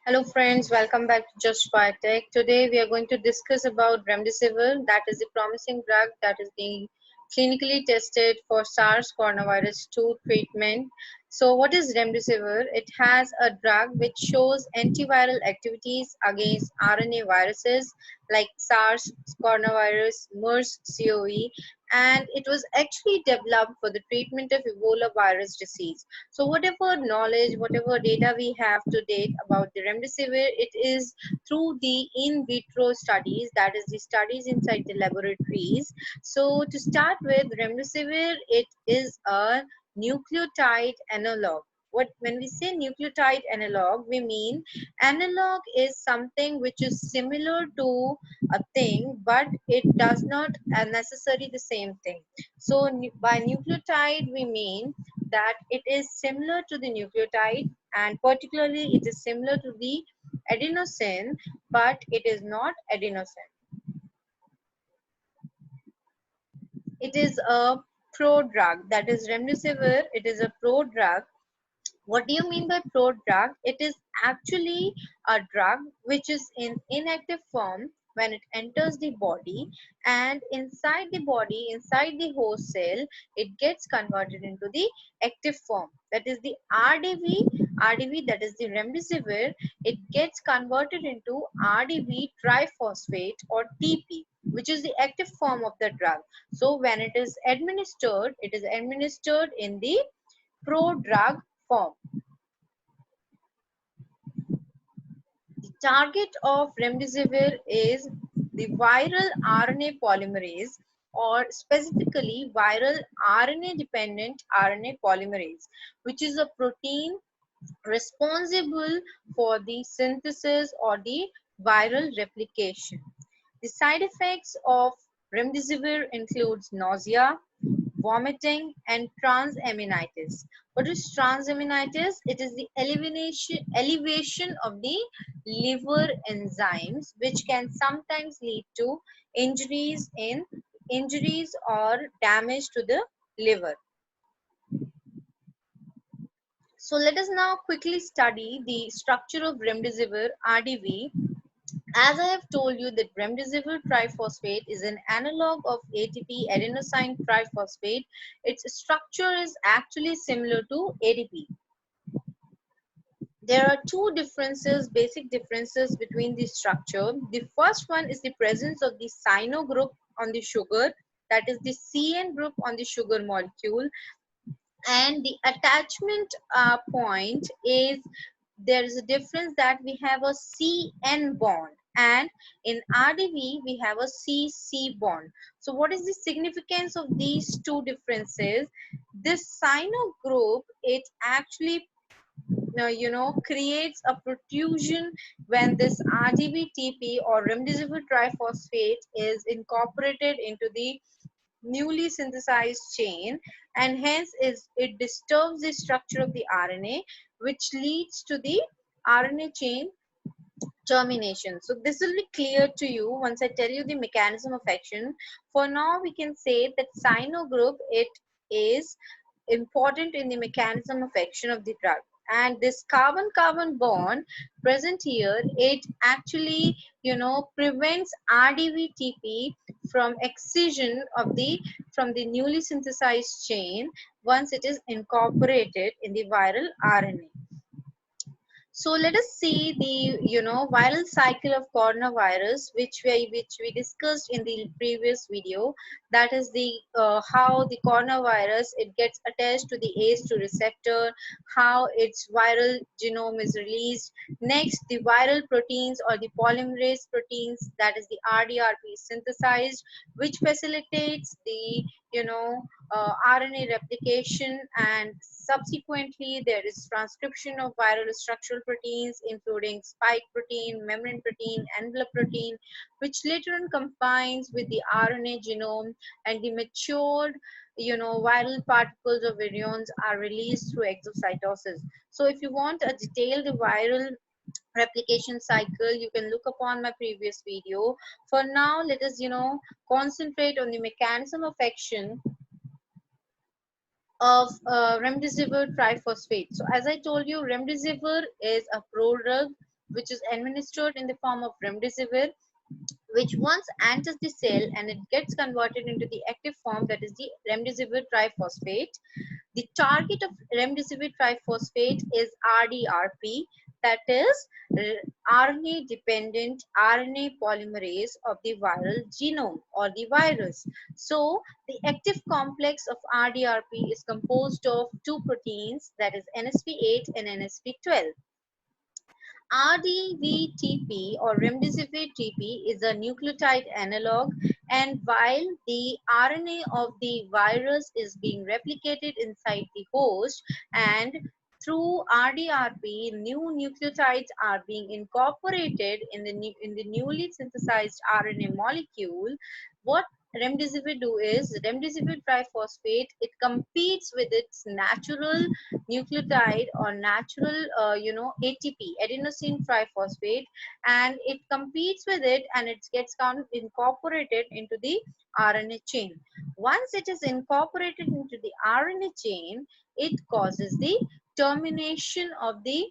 Hello friends, welcome back to Just Biotech. Today we are going to discuss about Remdesivir, that is a promising drug that is being clinically tested for SARS coronavirus 2 treatment. So what is Remdesivir? It has a drug which shows antiviral activities against RNA viruses like SARS coronavirus, MERS-CoV, and it was actually developed for the treatment of Ebola virus disease. So whatever knowledge, whatever data we have to date about the remdesivir, it is through the in vitro studies, that is the studies inside the laboratories. So to start with, remdesivir, it is a nucleotide analog. What when we say nucleotide analog, we mean analog is something which is similar to a thing, but it does not necessarily the same thing. So by nucleotide, we mean that it is similar to the nucleotide, and particularly it is similar to the adenosine, but it is not adenosine. It is a prodrug, that is remdesivir. It is a prodrug. What do you mean by prodrug? It is actually a drug which is in inactive form when it enters the body, and inside the body, inside the host cell, it gets converted into the active form. That is the RDV, that is the remdesivir. It gets converted into RDV triphosphate or TP, which is the active form of the drug. So when it is administered in the prodrug form. The target of remdesivir is the viral RNA polymerase, or specifically viral RNA dependent RNA polymerase, which is a protein responsible for the synthesis or the viral replication. The side effects of remdesivir includes nausea, vomiting, and transaminitis. What is transaminitis? It is the elevation of the liver enzymes, which can sometimes lead to injuries or damage to the liver. So let us now quickly study the structure of remdesivir RDV. As I have told you that remdesivir triphosphate is an analog of ATP adenosine triphosphate. Its structure is actually similar to ADP. There are two differences, basic differences between the structure. The first one is the presence of the cyano group on the sugar, that is the CN group on the sugar molecule, and the attachment point is there is a difference that we have a CN bond, and in RDV we have a CC bond. So what is the significance of these two differences? This cyano group, it actually creates a protrusion when this RDV-TP or remdesivir triphosphate is incorporated into the newly synthesized chain, and hence it disturbs the structure of the RNA, which leads to the RNA chain termination. So this will be clear to you once I tell you the mechanism of action. For now, we can say that cyano group, it is important in the mechanism of action of the drug, and this carbon-carbon bond present here, it actually prevents RDV-TP from excision of the from the newly synthesized chain once it is incorporated in the viral RNA. So let us see the viral cycle of coronavirus, which we discussed in the previous video. That is the how the coronavirus, it gets attached to the ACE2 receptor, how its viral genome is released. Next, the viral proteins or the polymerase proteins, that is the RDRP, is synthesized, which facilitates the RNA replication, and subsequently there is transcription of viral structural proteins including spike protein, membrane protein, envelope protein, which later on combines with the RNA genome, and the matured viral particles of virions are released through exocytosis. So if you want a detailed viral replication cycle, you can look upon my previous video. For now, let us concentrate on the mechanism of action of remdesivir triphosphate. So as I told you, remdesivir is a prodrug which is administered in the form of remdesivir, which once enters the cell and it gets converted into the active form, that is the remdesivir triphosphate. The target of remdesivir triphosphate is RDRP, that is RNA dependent RNA polymerase of the viral genome or the virus. So the active complex of RDRP is composed of two proteins, that is NSP8 and NSP12. RDV-TP or Remdesivir TP is a nucleotide analog, and while the RNA of the virus is being replicated inside the host, and through RDRP, new nucleotides are being incorporated in the newly synthesized RNA molecule. What remdesivir do is remdesivir triphosphate, it competes with its natural nucleotide or natural ATP, adenosine triphosphate, and it competes with it and it gets incorporated into the RNA chain. Once it is incorporated into the RNA chain, it causes the termination of the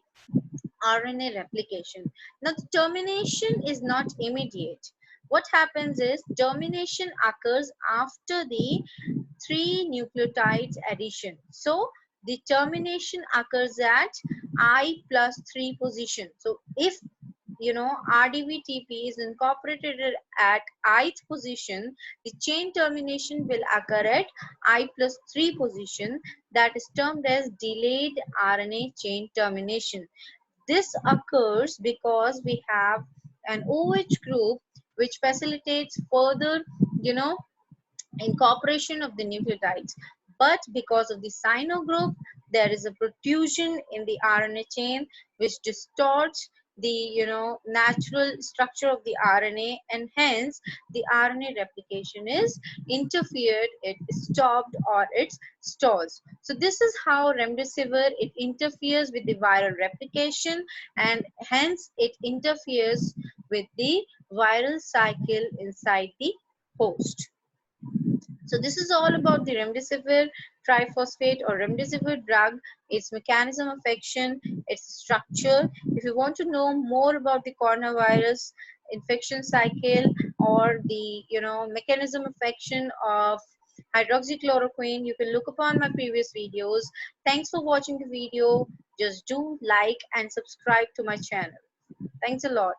RNA replication. Now the termination is not immediate. What happens is termination occurs after the 3 nucleotides addition. So the termination occurs at I plus 3 position. So if RDVTP is incorporated at ith position, the chain termination will occur at I plus 3 position, that is termed as delayed RNA chain termination. This occurs because we have an OH group which facilitates further, you know, incorporation of the nucleotides. But because of the cyno group, there is a protrusion in the RNA chain which distorts the natural structure of the RNA, and hence the RNA replication is interfered, it is stopped, or it stalls. So this is how remdesivir, it interferes with the viral replication, and hence it interferes with the viral cycle inside the host. So this is all about the remdesivir triphosphate or remdesivir drug, its mechanism of action, its structure. If you want to know more about the coronavirus infection cycle or the mechanism of action of hydroxychloroquine, you can look upon my previous videos. Thanks for watching the video. Just do like and subscribe to my channel. Thanks a lot.